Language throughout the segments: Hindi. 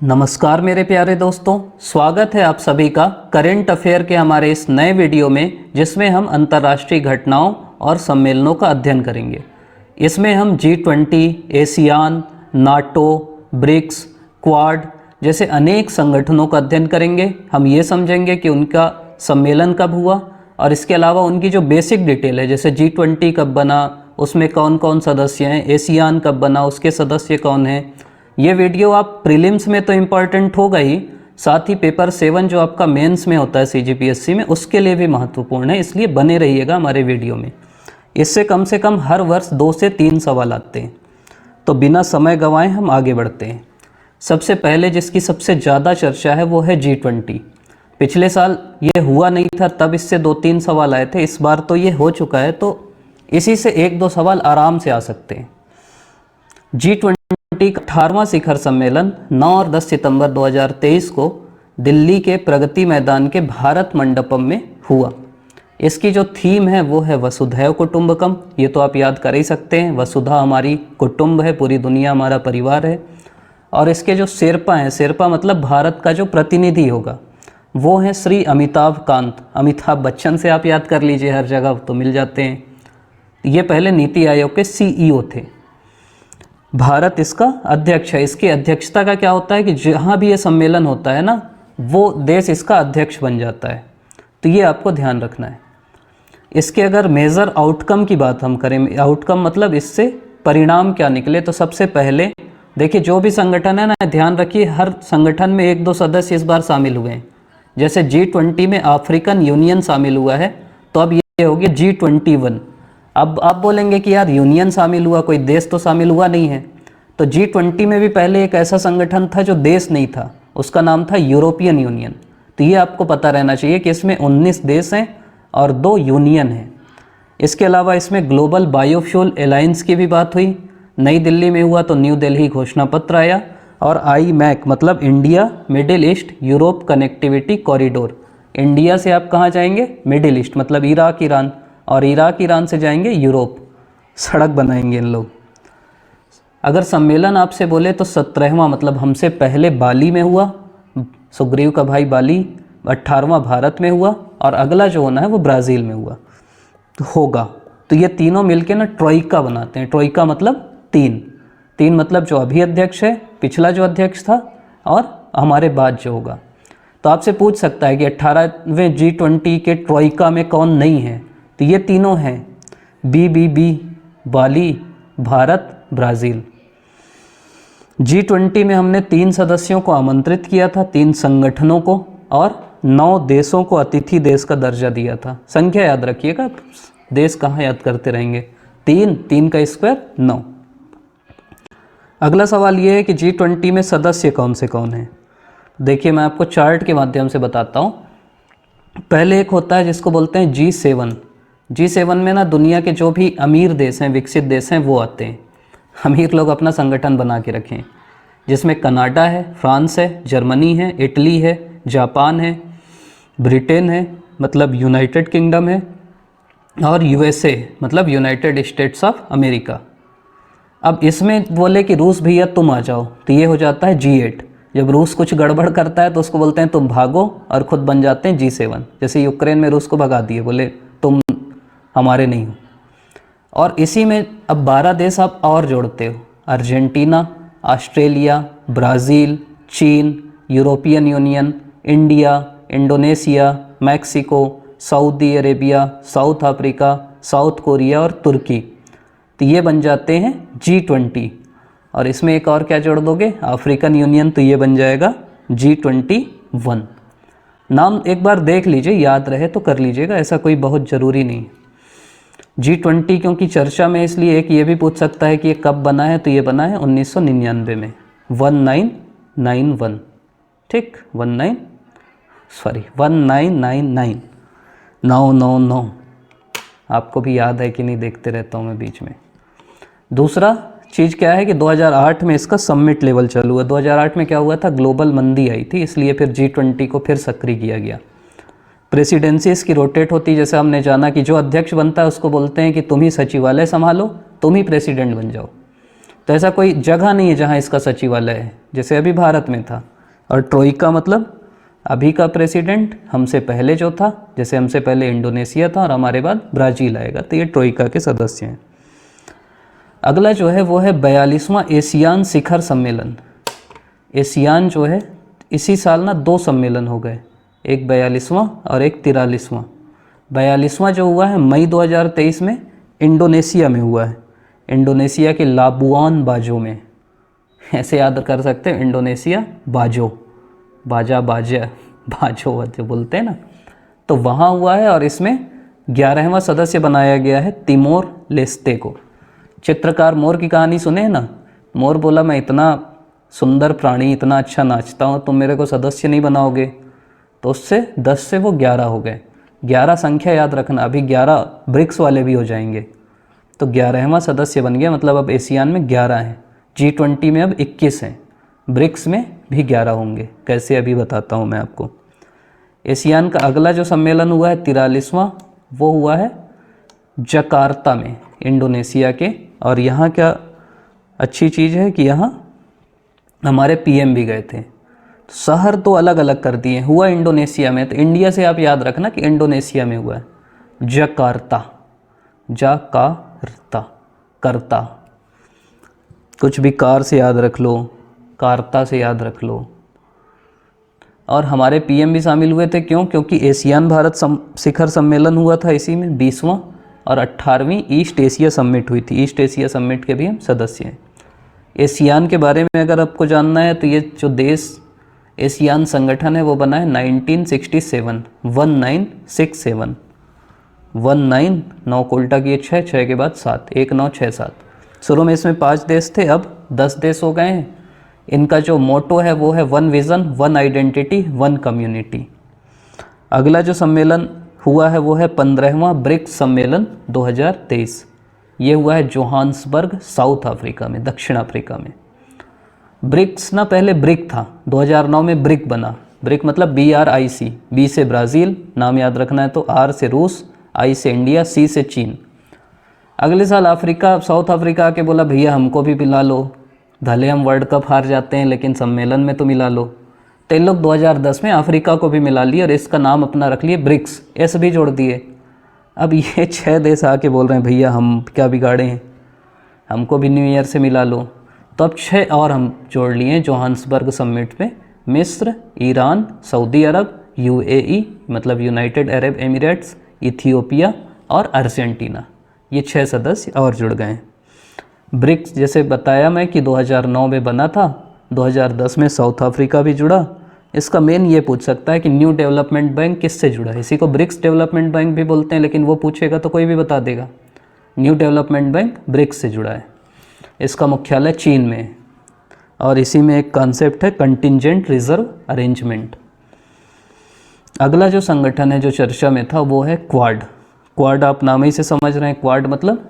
नमस्कार मेरे प्यारे दोस्तों, स्वागत है आप सभी का करेंट अफेयर के हमारे इस नए वीडियो में, जिसमें हम अंतर्राष्ट्रीय घटनाओं और सम्मेलनों का अध्ययन करेंगे। इसमें हम G20, ASEAN, NATO, BRICS, quad जैसे अनेक संगठनों का अध्ययन करेंगे। हम ये समझेंगे कि उनका सम्मेलन कब हुआ और इसके अलावा उनकी जो बेसिक डिटेल है, जैसे G20 कब बना, उसमें कौन कौन सदस्य हैं, एशियान कब बना, उसके सदस्य कौन हैं। ये वीडियो आप प्रीलिम्स में तो इम्पॉर्टेंट होगा ही, साथ ही पेपर 7 जो आपका मेंस में होता है CGPSC में, उसके लिए भी महत्वपूर्ण है। इसलिए बने रहिएगा हमारे वीडियो में। इससे कम से कम हर वर्ष 2 से 3 सवाल आते हैं। तो बिना समय गंवाए हम आगे बढ़ते हैं। सबसे पहले जिसकी सबसे ज़्यादा चर्चा है वो है G20। पिछले साल ये हुआ नहीं था, तब इससे 2-3 सवाल आए थे। इस बार तो ये हो चुका है, तो इसी से 1-2 सवाल आराम से आ सकते हैं। G20 का 18वां शिखर सम्मेलन 9 और 10 सितंबर 2023 को दिल्ली के प्रगति मैदान के भारत मंडपम में हुआ। इसकी जो थीम है वो है वसुधैव कुटुंबकम। ये तो आप याद कर ही सकते हैं, वसुधा हमारी कुटुंब है, पूरी दुनिया हमारा परिवार है। और इसके जो शेरपा हैं, शेरपा मतलब भारत का जो प्रतिनिधि होगा, वो हैं श्री अमिताभ कांत। अमिताभ बच्चन से आप याद कर लीजिए, हर जगह तो मिल जाते हैं। ये पहले नीति आयोग के CEO थे। भारत इसका अध्यक्ष है। इसकी अध्यक्षता का क्या होता है कि जहाँ भी ये सम्मेलन होता है ना, वो देश इसका अध्यक्ष बन जाता है। तो ये आपको ध्यान रखना है। इसके अगर मेजर आउटकम की बात हम करें, आउटकम मतलब इससे परिणाम क्या निकले, तो सबसे पहले देखिए, जो भी संगठन है ना, ध्यान रखिए हर संगठन में 1-2 सदस्य इस बार शामिल हुए हैं। जैसे G20 में अफ्रीकन यूनियन शामिल हुआ है, तो अब ये हो गया G21। अब आप बोलेंगे कि यार यूनियन शामिल हुआ, कोई देश तो शामिल हुआ नहीं है। तो G20 में भी पहले एक ऐसा संगठन था जो देश नहीं था, उसका नाम था यूरोपियन यूनियन। तो ये आपको पता रहना चाहिए कि इसमें 19 देश हैं और 2 यूनियन हैं। इसके अलावा इसमें ग्लोबल बायोफ्यूल अलायंस की भी बात हुई, नई दिल्ली में हुआ। तो न्यू दिल्ली घोषणा पत्र आया। और IMEC मतलब India middle east Europe connectivity corridor. India से आप कहाँ जाएंगे? मिडिल ईस्ट मतलब इराक ईरान, और इराक ईरान से जाएंगे यूरोप। सड़क बनाएंगे इन लोग। अगर सम्मेलन आपसे बोले तो 17वां मतलब हमसे पहले बाली में हुआ, सुग्रीव का भाई बाली। 18वां भारत में हुआ, और अगला जो होना है वो ब्राज़ील में हुआ तो होगा। तो ये तीनों मिलके ना ट्रोइका बनाते हैं। ट्रोइका मतलब 3 मतलब जो अभी अध्यक्ष है, पिछला जो अध्यक्ष था, और हमारे बाद जो होगा। तो आपसे पूछ सकता है कि 18वें G20 के ट्रोइका में कौन नहीं है? तो ये तीनों हैं, BBB, बाली, भारत, ब्राज़ील। G20 में हमने 3 सदस्यों को आमंत्रित किया था, 3 संगठनों को, और 9 देशों को अतिथि देश का दर्जा दिया था। संख्या याद रखिएगा, देश कहाँ याद करते रहेंगे। 3 का स्क्वायर 9। अगला सवाल ये है कि G20 में सदस्य कौन से कौन हैं। देखिए, मैं आपको चार्ट के माध्यम से बताता हूँ। पहले एक होता है जिसको बोलते हैं G7। G7 में ना दुनिया के जो भी अमीर देश हैं, विकसित देश हैं, वो आते हैं। अमीर लोग अपना संगठन बना के रखें, जिसमें कनाडा है, फ्रांस है, जर्मनी है, इटली है, जापान है, ब्रिटेन है मतलब यूनाइटेड किंगडम है, और USA मतलब यूनाइटेड स्टेट्स ऑफ अमेरिका। अब इसमें बोले कि रूस भैया तुम आ जाओ, तो ये हो जाता है G8। जब रूस कुछ गड़बड़ करता है तो उसको बोलते हैं तुम भागो, और ख़ुद बन जाते हैं G7। जैसे यूक्रेन में रूस को भगा दिए, बोले तुम हमारे नहीं हो। और इसी में अब 12 देश आप और जोड़ते हो, अर्जेंटीना, ऑस्ट्रेलिया, ब्राज़ील, चीन, European union, India, Indonesia, Mexico, Saudi Arabia, south Africa, south Korea और तुर्की। तो ये बन जाते हैं G20। और इसमें एक और क्या जोड़ दोगे? African union. तो ये बन जाएगा G21। नाम एक बार देख लीजिए, याद रहे तो कर लीजिएगा, ऐसा कोई बहुत ज़रूरी नहीं। G20 क्योंकि चर्चा में, इसलिए एक ये भी पूछ सकता है कि ये कब बना है। तो ये बना है 1999 में, 1991। ठीक, 1999 999। आपको भी याद है कि नहीं, देखते रहता हूँ मैं बीच में। दूसरा चीज़ क्या है कि 2008 में इसका समिट लेवल चालू हुआ। 2008 में क्या हुआ था? ग्लोबल मंदी आई थी, इसलिए फिर G20 को फिर सक्रिय किया गया। प्रेसिडेंसी इसकी रोटेट होती, जैसे हमने जाना कि जो अध्यक्ष बनता है उसको बोलते हैं कि तुम ही सचिवालय संभालो, तुम ही प्रेसिडेंट बन जाओ। तो ऐसा कोई जगह नहीं है जहाँ इसका सचिवालय है, जैसे अभी भारत में था। और ट्रोइका मतलब अभी का प्रेसिडेंट हमसे पहले जो था, जैसे हमसे पहले इंडोनेशिया था और हमारे बाद ब्राज़ील आएगा, तो ये ट्रोइका के सदस्य हैं। अगला जो है वो है 42वां एशियान शिखर सम्मेलन। एशियान जो है इसी साल ना 2 सम्मेलन हो गए, एक 42वां और एक 43वां। 42वां जो हुआ है मई 2023 में इंडोनेशिया में हुआ है, इंडोनेशिया के लाबुआन बाजो में। ऐसे याद कर सकते हैं, इंडोनेशिया बाजो, बाजा बाजा बाजो जो बोलते हैं ना, तो वहाँ हुआ है। और इसमें 11वां सदस्य बनाया गया है तिमोर लेस्ते को। चित्रकार मोर की कहानी सुने हैं ना, मोर बोला मैं इतना सुंदर प्राणी, इतना अच्छा नाचता हूँ, तुम मेरे को सदस्य नहीं बनाओगे, तो उससे 10 से वो 11 हो गए। 11 संख्या याद रखना, अभी 11 ब्रिक्स वाले भी हो जाएंगे, तो 11वां सदस्य बन गया, मतलब अब एशियान में 11 हैं। G20 में अब 21 हैं, ब्रिक्स में भी 11 होंगे, कैसे अभी बताता हूँ मैं आपको। एशियान का अगला जो सम्मेलन हुआ है 43वां, वो हुआ है जकार्ता में, इंडोनेशिया के। और यहाँ क्या अच्छी चीज़ है कि यहाँ हमारे पीएम भी गए थे। शहर तो अलग अलग कर दिए, हुआ इंडोनेशिया में, तो इंडिया से आप याद रखना कि इंडोनेशिया में हुआ है जकार्ता, जकार्ता, करता, कुछ भी कार से याद रख लो, कार्ता से याद रख लो। और हमारे पीएम भी शामिल हुए थे, क्यों? क्योंकि एशियान भारत शिखर सम्मेलन हुआ था इसी में 20वां, और 18वीं ईस्ट एशिया समिट हुई थी। ईस्ट एशिया समिट के भी हम सदस्य हैं। एशियान के बारे में अगर आपको जानना है तो ये जो देश एशियान संगठन है वो बना है 1967, 1967, 19 9 को उल्टा किए 6, 6 के बाद 7, 1 9 6 7। शुरू में इसमें 5 देश थे, अब 10 देश हो गए हैं। इनका जो मोटो है वो है 1 विज़न, 1 आइडेंटिटी, 1 कम्युनिटी। अगला जो सम्मेलन हुआ है वो है 15वां ब्रिक्स सम्मेलन 2023। ये हुआ है जोहान्सबर्ग, साउथ अफ्रीका में, दक्षिण अफ्रीका में। ब्रिक्स ना पहले ब्रिक था, 2009 में ब्रिक बना। ब्रिक मतलब BRIC, B से ब्राज़ील, नाम याद रखना है तो, R से रूस, I से इंडिया, C से चीन। अगले साल अफ्रीका, साउथ अफ्रीका आके बोला भैया हमको भी मिला लो, भले हम वर्ल्ड कप हार जाते हैं लेकिन सम्मेलन में तो मिला लो। तो इन लोग 2010 में अफ्रीका को भी मिला लिए और इसका नाम अपना रख लिए ब्रिक्स, एस भी जोड़ दिए। अब ये 6 देश आके बोल रहे हैं भैया हम क्या बिगाड़े हैं, हमको भी न्यू ईयर से मिला लो। तो अब 6 और हम जोड़ लिए जोहान्सबर्ग समिट में, मिस्र, ईरान, सऊदी अरब, UAE मतलब यूनाइटेड अरब एमिरेट्स, इथियोपिया और अर्जेंटीना। ये 6 सदस्य और जुड़ गए हैं। ब्रिक्स जैसे बताया मैं कि 2009 में बना था, 2010 में साउथ अफ्रीका भी जुड़ा। इसका मेन ये पूछ सकता है कि न्यू डेवलपमेंट बैंक किससे जुड़ा है। इसी को ब्रिक्स डेवलपमेंट बैंक भी बोलते हैं, लेकिन वो पूछेगा तो कोई भी बता देगा। न्यू डेवलपमेंट बैंक ब्रिक्स से जुड़ा है, इसका मुख्यालय चीन में है। और इसी में एक कॉन्सेप्ट है कंटिजेंट रिजर्व अरेंजमेंट। अगला जो संगठन है जो चर्चा में था वो है क्वाड। क्वाड आप नाम ही से समझ रहे हैं, क्वाड मतलब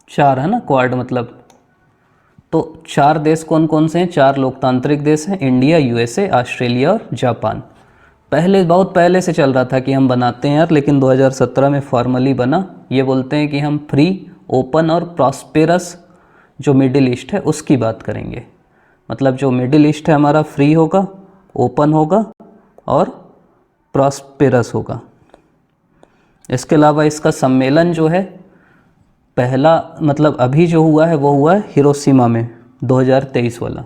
4 है ना, क्वाड मतलब। तो 4 देश कौन कौन से हैं? 4 लोकतांत्रिक देश हैं, इंडिया, USA, ऑस्ट्रेलिया और जापान। पहले बहुत पहले से चल रहा था कि हम बनाते हैं यार, लेकिन 2017 में फॉर्मली बना। ये बोलते हैं कि हम फ्री, ओपन और प्रॉस्पेरस जो मिडिल ईस्ट है उसकी बात करेंगे। मतलब जो मिडिल ईस्ट है हमारा फ्री होगा, ओपन होगा और प्रॉस्पेरस होगा। इसके अलावा इसका सम्मेलन जो है पहला, मतलब अभी जो हुआ है वो हुआ है हिरोशिमा में, 2023 वाला।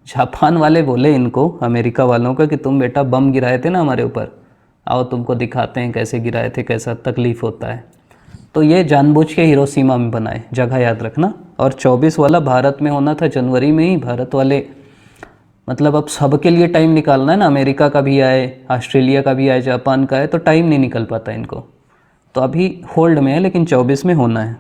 जापान वाले बोले इनको, अमेरिका वालों का, कि तुम बेटा बम गिराए थे ना हमारे ऊपर, आओ तुमको दिखाते हैं कैसे गिराए थे, कैसा तकलीफ़ होता है। तो ये जानबूझ के हिरोशिमा में बनाए, जगह याद रखना। और 24 वाला भारत में होना था, जनवरी में ही। भारत वाले मतलब अब सबके लिए टाइम निकालना है ना, अमेरिका का भी आए, ऑस्ट्रेलिया का भी आए, जापान का आए, तो टाइम नहीं निकल पाता इनको। तो अभी होल्ड में है, लेकिन 24 में होना है।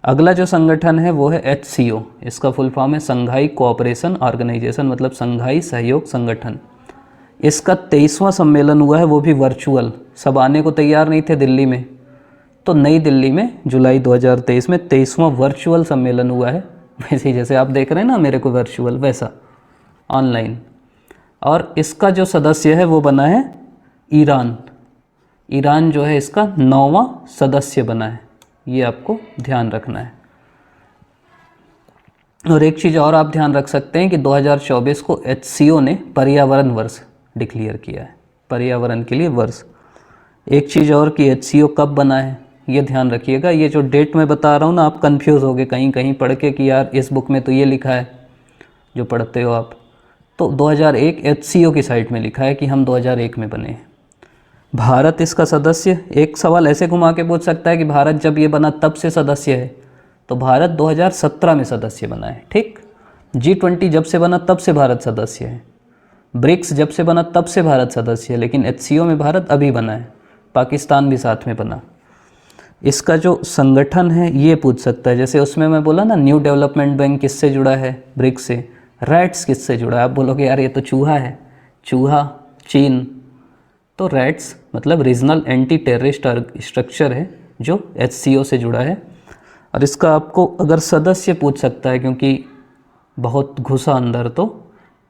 अगला जो संगठन है वो है HCO। इसका फुल फॉर्म है संघाई कोऑपरेशन ऑर्गेनाइजेशन, मतलब संघाई सहयोग संगठन। इसका 23वां सम्मेलन हुआ है, वो भी वर्चुअल। सब आने को तैयार नहीं थे दिल्ली में, तो नई दिल्ली में जुलाई 2023 में 23वां वर्चुअल सम्मेलन हुआ है। वैसे ही जैसे आप देख रहे हैं ना मेरे को वर्चुअल, वैसा ऑनलाइन। और इसका जो सदस्य है वो बना है ईरान। ईरान जो है इसका 9वां सदस्य बना है, ये आपको ध्यान रखना है। और एक चीज़ और आप ध्यान रख सकते हैं कि 2024 को HCO ने पर्यावरण वर्ष डिक्लेयर किया है, पर्यावरण के लिए वर्ष। एक चीज़ और कि HCO कब बना है ये ध्यान रखिएगा। ये जो डेट मैं बता रहा हूँ ना, आप कंफ्यूज हो गए कहीं कहीं पढ़ के कि यार इस बुक में तो ये लिखा है जो पढ़ते हो आप, तो 2001 HCO की साइट में लिखा है कि हम 2001 में बने हैं। भारत इसका सदस्य, एक सवाल ऐसे घुमा के पूछ सकता है कि भारत जब ये बना तब से सदस्य है, तो भारत 2017 में सदस्य बना है। ठीक, G20 जब से बना तब से भारत सदस्य है, ब्रिक्स जब से बना तब से भारत सदस्य है, लेकिन HCO में भारत अभी बना है, पाकिस्तान भी साथ में बना। इसका जो संगठन है ये पूछ सकता है, जैसे उसमें मैं बोला ना न्यू डेवलपमेंट बैंक किससे जुड़ा है, ब्रिक्स से। रैट्स किससे जुड़ा है, आप बोलोगे यार ये तो चूहा है, चूहा चीन, तो रैट्स मतलब रीजनल एंटी टेररिस्ट स्ट्रक्चर है जो HCO से जुड़ा है। और इसका आपको अगर सदस्य पूछ सकता है, क्योंकि बहुत घुसा अंदर,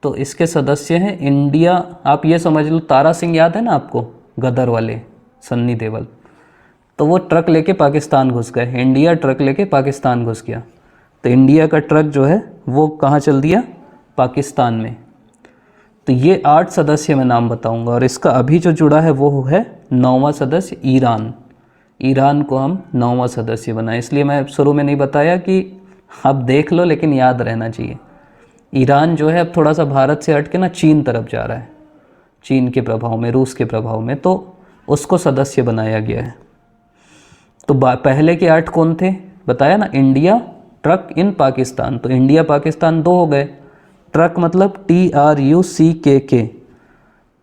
तो इसके सदस्य हैं इंडिया। आप ये समझ लो, तारा सिंह याद है ना आपको, गदर वाले सन्नी देओल, तो वो ट्रक लेके पाकिस्तान घुस गए, इंडिया ट्रक लेके पाकिस्तान घुस गया, तो इंडिया का ट्रक जो है वो कहाँ चल दिया, पाकिस्तान में। तो ये 8 सदस्य मैं नाम बताऊंगा, और इसका अभी जो जुड़ा है वो है 9वां सदस्य ईरान। ईरान को हम 9वां सदस्य बनाए, इसलिए मैं शुरू में नहीं बताया कि आप देख लो, लेकिन याद रहना चाहिए। ईरान जो है अब थोड़ा सा भारत से हट के ना चीन तरफ जा रहा है, चीन के प्रभाव में, रूस के प्रभाव में, तो उसको सदस्य बनाया गया है। तो पहले के 8 कौन थे बताया ना, इंडिया, ट्रक इन पाकिस्तान, तो इंडिया पाकिस्तान 2 हो गए। ट्रक मतलब TRUCK,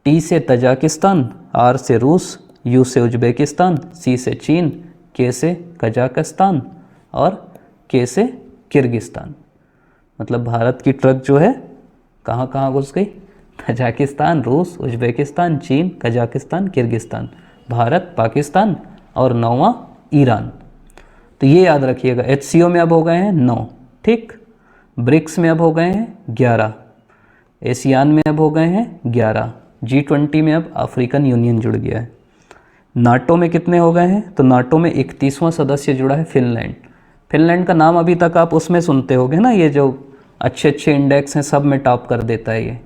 टी से तजाकिस्तान, R से रूस, U से उज्बेकिस्तान, C से चीन, K से कजाकिस्तान और K से किर्गिस्तान। मतलब भारत की ट्रक जो है कहाँ कहाँ घुस गई, तजाकिस्तान, रूस, उज्बेकिस्तान, चीन, कजाकिस्तान, किर्गिस्तान, भारत, पाकिस्तान और 9वां ईरान। तो ये याद रखिएगा। HCO में अब हो गए हैं 9, ठीक। ब्रिक्स में अब हो गए हैं 11, एशियान में अब हो गए हैं 11, G20 में अब अफ्रीकन यूनियन जुड़ गया है। नाटो में कितने हो गए हैं, तो नाटो में 31वां सदस्य जुड़ा है फिनलैंड। फिनलैंड का नाम अभी तक आप उसमें सुनते होगे ना, ये जो अच्छे अच्छे इंडेक्स हैं सब में टॉप कर देता है ये,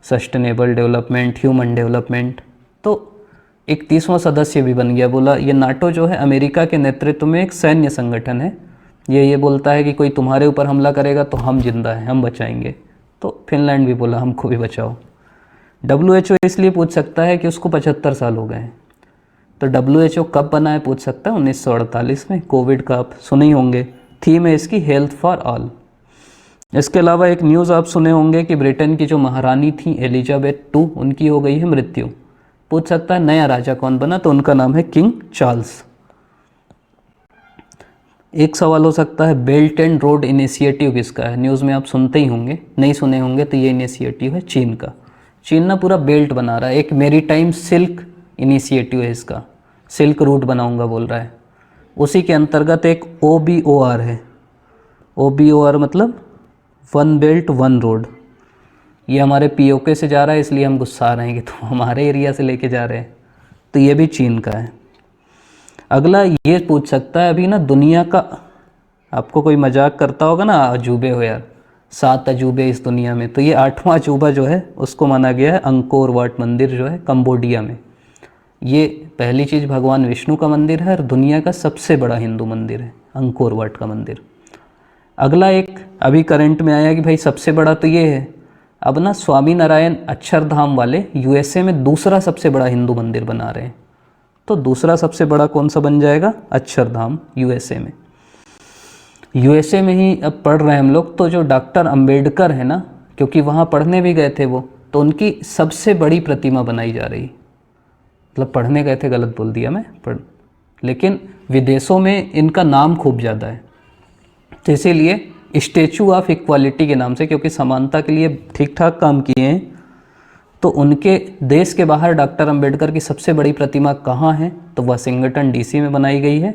सस्टेनेबल डेवलपमेंट, ह्यूमन डेवलपमेंट, तो 31वां सदस्य भी बन गया। बोला ये नाटो जो है अमेरिका के नेतृत्व में एक सैन्य संगठन है, ये बोलता है कि कोई तुम्हारे ऊपर हमला करेगा तो हम जिंदा हैं, हम बचाएंगे, तो फिनलैंड भी बोला हमको भी बचाओ। WHO इसलिए पूछ सकता है कि उसको 75 साल हो गए हैं। तो WHO कब बना है पूछ सकता है, 1948 में, कोविड का आप सुने ही होंगे। थीम है इसकी हेल्थ फॉर ऑल। इसके अलावा एक न्यूज़ आप सुने होंगे कि ब्रिटेन की जो महारानी थी एलिजाबेथ 2, उनकी हो गई है मृत्यु। पूछ सकता है नया राजा कौन बना, तो उनका नाम है किंग चार्ल्स। एक सवाल हो सकता है बेल्ट एंड रोड इनिशिएटिव किसका है, न्यूज़ में आप सुनते ही होंगे, नहीं सुने होंगे तो ये इनिशिएटिव है चीन का। चीन ना पूरा बेल्ट बना रहा है, एक मेरीटाइम सिल्क इनिशिएटिव है इसका, सिल्क रूट बनाऊंगा बोल रहा है। उसी के अंतर्गत एक OBOR है, OBOR मतलब वन बेल्ट वन रोड। ये हमारे POK से जा रहा है, इसलिए हम गुस्सा रहे हैं कि तो हमारे एरिया से लेके जा रहे हैं, तो ये भी चीन का है। अगला ये पूछ सकता है अभी ना दुनिया का, आपको कोई मजाक करता होगा ना, अजूबे हो यार, 7 अजूबे इस दुनिया में, तो ये 8वां अजूबा जो है उसको माना गया है अंकोर वाट मंदिर जो है कंबोडिया में। ये पहली चीज़ भगवान विष्णु का मंदिर है और दुनिया का सबसे बड़ा हिंदू मंदिर है अंकोर वाट का मंदिर। अगला एक अभी करंट में आया कि भाई सबसे बड़ा तो ये है, अब ना स्वामी नारायण अक्षरधाम वाले USA में दूसरा सबसे बड़ा हिंदू मंदिर बना रहे हैं, तो दूसरा सबसे बड़ा कौन सा बन जाएगा, अक्षरधाम USA में। USA में ही अब पढ़ रहे हैं हम लोग, तो जो डॉक्टर अंबेडकर है ना, क्योंकि वहाँ पढ़ने भी गए थे वो, तो उनकी सबसे बड़ी प्रतिमा बनाई जा रही, मतलब पढ़ने गए थे गलत बोल दिया मैं, लेकिन विदेशों में इनका नाम खूब ज़्यादा है, तो इसीलिए स्टैचू ऑफ इक्वालिटी के नाम से, क्योंकि समानता के लिए ठीक ठाक काम किए हैं, तो उनके देश के बाहर डॉक्टर अंबेडकर की सबसे बड़ी प्रतिमा कहाँ है, तो वाशिंगटन DC में बनाई गई है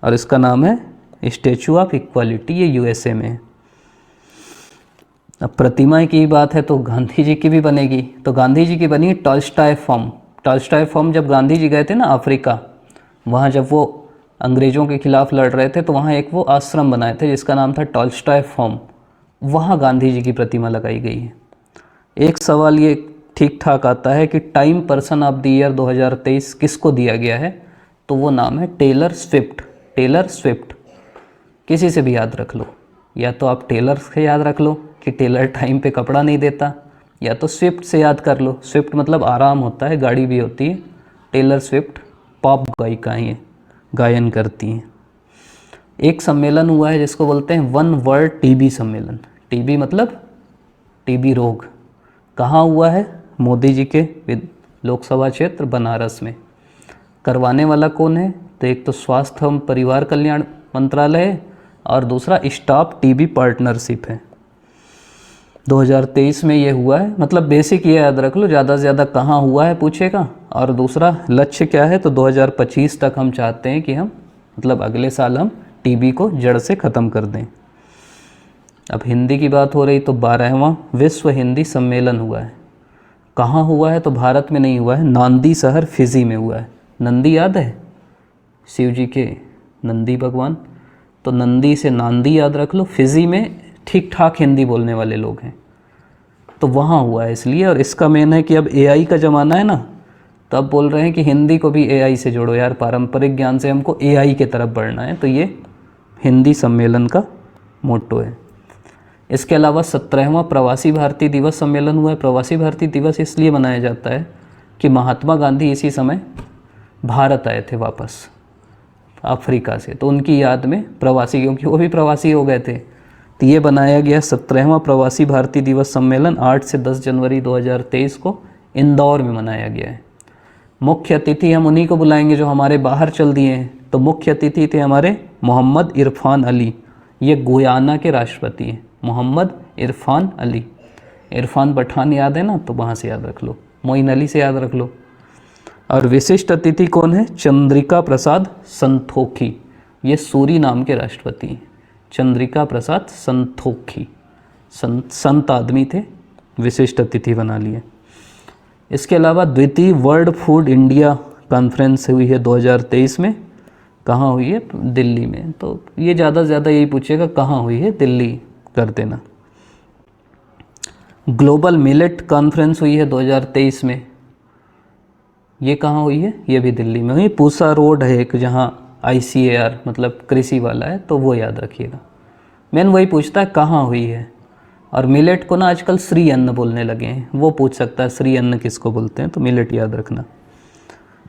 और इसका नाम है स्टैचू ऑफ इक्वालिटी, ये USA में है। अब प्रतिमा की बात है तो गांधी जी की भी बनेगी, तो गांधी जी की बनी टॉल्स्टॉय फॉर्म। टॉल्स्टॉय फॉर्म जब गांधी जी गए थे ना अफ्रीका, वहाँ जब वो अंग्रेज़ों के खिलाफ़ लड़ रहे थे, तो वहाँ एक वो आश्रम बनाए थे जिसका नाम था टॉल्स्टॉय फार्म, वहाँ गांधी जी की प्रतिमा लगाई गई है। एक सवाल ये ठीक ठाक आता है कि time person of the year 2023 किसको दिया गया है, तो वो नाम है टेलर स्विफ्ट। टेलर स्विफ्ट किसी से भी याद रख लो, या तो आप टेलर से याद रख लो कि टेलर टाइम पे कपड़ा नहीं देता, या तो स्विफ्ट से याद कर लो। स्विफ्ट मतलब आराम होता है, गाड़ी भी होती है। टेलर स्विफ्ट पॉप गायिकाएँ हैं, गायन करती हैं। एक सम्मेलन हुआ है जिसको बोलते हैं वन वर्ल्ड टीबी सम्मेलन। टीबी मतलब टीबी रोग। कहाँ हुआ है? मोदी जी के लोकसभा क्षेत्र बनारस में। करवाने वाला कौन है? तो एक तो स्वास्थ्य एवं परिवार कल्याण मंत्रालय है और दूसरा स्टॉप टीबी पार्टनरशिप है। 2023 में ये हुआ है। मतलब बेसिक ये याद रख लो, ज़्यादा से ज़्यादा कहाँ हुआ है पूछेगा, और दूसरा लक्ष्य क्या है, तो 2025 तक हम चाहते हैं कि हम मतलब अगले साल हम टीबी को जड़ से ख़त्म कर दें। अब हिंदी की बात हो रही तो 12वां विश्व हिंदी सम्मेलन हुआ है। कहाँ हुआ है? तो भारत में नहीं हुआ है, नांदी शहर फिजी में हुआ है। नंदी याद है? शिव जी के नंदी भगवान, तो नंदी से नांदी याद रख लो। फिजी में ठीक ठाक हिंदी बोलने वाले लोग हैं, तो वहाँ हुआ है इसलिए। और इसका मेन है कि अब एआई का ज़माना है ना, तो अब बोल रहे हैं कि हिंदी को भी एआई से जोड़ो यार, पारंपरिक ज्ञान से हमको एआई की तरफ बढ़ना है, तो ये हिंदी सम्मेलन का मोटो है। इसके अलावा 17वां प्रवासी भारतीय दिवस सम्मेलन हुआ है। प्रवासी भारतीय दिवस इसलिए मनाया जाता है कि महात्मा गांधी इसी समय भारत आए थे वापस अफ्रीका से, तो उनकी याद में प्रवासी, क्योंकि वो भी प्रवासी हो गए थे, तो ये बनाया गया 17वां प्रवासी भारतीय दिवस सम्मेलन 8 से 10 जनवरी 2023 को इंदौर में मनाया गया है। मुख्य अतिथि हम उन्हीं को बुलाएंगे जो हमारे बाहर चल दिए हैं। तो मुख्य अतिथि थे हमारे मोहम्मद इरफान अली, ये गुयाना के राष्ट्रपति हैं। मोहम्मद इरफान अली, इरफान पठान याद है ना, तो वहाँ से याद रख लो, मोइन अली से याद रख लो। और विशिष्ट अतिथि कौन है? चंद्रिका प्रसाद संतोखी, ये सूरी नाम के राष्ट्रपति हैं। चंद्रिका प्रसाद संतोखी, संत आदमी थे, विशिष्ट अतिथि बना लिए। इसके अलावा द्वितीय वर्ल्ड फूड इंडिया कॉन्फ्रेंस हुई है 2023 में। कहाँ हुई है? दिल्ली में। तो ये ज़्यादा से ज़्यादा यही पूछेगा कहाँ हुई है, दिल्ली कर देना। ग्लोबल मिलेट कॉन्फ्रेंस हुई है 2023 में, ये कहाँ हुई है? ये भी दिल्ली में हुई। पूसा रोड है एक, जहाँ ICAR मतलब कृषि वाला है, तो वो याद रखिएगा। मैंने वही पूछता है कहाँ हुई है। और मिलेट को ना आजकल श्री अन्न बोलने लगे हैं, वो पूछ सकता है श्री अन्न किसको बोलते हैं, तो मिलेट याद रखना।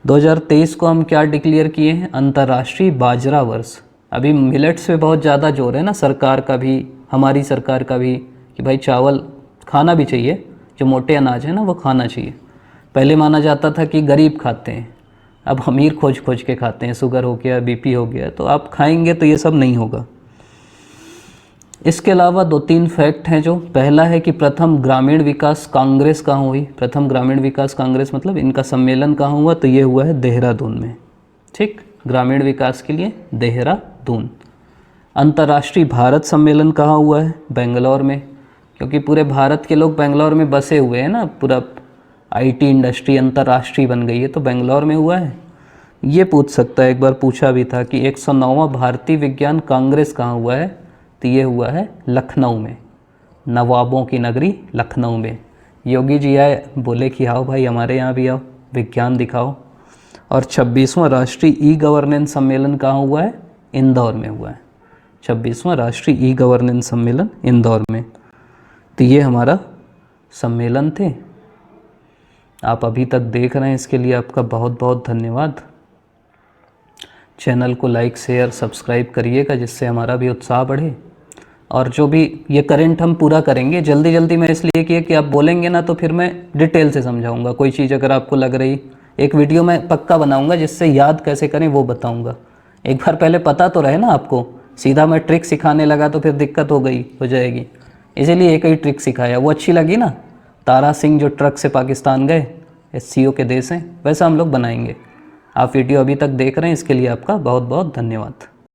2023 को हम क्या डिक्लेयर किए हैं? अंतर्राष्ट्रीय बाजरा वर्ष। अभी मिलेट्स पे बहुत ज़्यादा जोर है ना, सरकार का भी, हमारी सरकार का भी, कि भाई चावल खाना भी चाहिए, जो मोटे अनाज है ना वो खाना चाहिए। पहले माना जाता था कि गरीब खाते हैं, अब अमीर खोज खोज के खाते हैं, शुगर हो गया, BP हो गया, तो आप खाएंगे तो ये सब नहीं होगा। इसके अलावा 2-3 फैक्ट हैं जो, पहला है कि प्रथम ग्रामीण विकास कांग्रेस कहाँ हुई? प्रथम ग्रामीण विकास कांग्रेस मतलब इनका सम्मेलन कहाँ हुआ? तो ये हुआ है देहरादून में। ठीक, ग्रामीण विकास के लिए देहरादून। अंतर्राष्ट्रीय भारत सम्मेलन कहाँ हुआ है? बेंगलोर में, क्योंकि पूरे भारत के लोग बेंगलोर में बसे हुए हैं ना, पूरा IT इंडस्ट्री अंतर्राष्ट्रीय बन गई है, तो बेंगलोर में हुआ है। ये पूछ सकता है, एक बार पूछा भी था कि 109वां भारतीय विज्ञान कांग्रेस कहाँ हुआ है? तो ये हुआ है लखनऊ में, नवाबों की नगरी लखनऊ में। योगी जी आए, बोले कि आओ भाई हमारे यहाँ भी आओ, विज्ञान दिखाओ। और 26वां राष्ट्रीय E-गवर्नेंस सम्मेलन कहाँ हुआ है? इंदौर में हुआ है। 26वां राष्ट्रीय E-गवर्नेंस सम्मेलन इंदौर में। तो ये हमारा सम्मेलन थे, आप अभी तक देख रहे हैं, इसके लिए आपका बहुत बहुत धन्यवाद। चैनल को लाइक शेयर सब्सक्राइब करिएगा, जिससे हमारा भी उत्साह बढ़े। और जो भी ये करंट हम पूरा करेंगे जल्दी जल्दी में, इसलिए कि आप बोलेंगे ना तो फिर मैं डिटेल से समझाऊंगा। कोई चीज़ अगर आपको लग रही, एक वीडियो मैं पक्का बनाऊंगा जिससे याद कैसे करें वो बताऊंगा। एक बार पहले पता तो रहे ना आपको, सीधा मैं ट्रिक सिखाने लगा तो फिर दिक्कत हो जाएगी। इसीलिए एक ही ट्रिक सिखाया, वो अच्छी लगी ना, तारा सिंह जो ट्रक से पाकिस्तान गए, SCO के देश हैं, वैसा हम लोग बनाएंगे। आप वीडियो अभी तक देख रहे हैं, इसके लिए आपका बहुत बहुत धन्यवाद।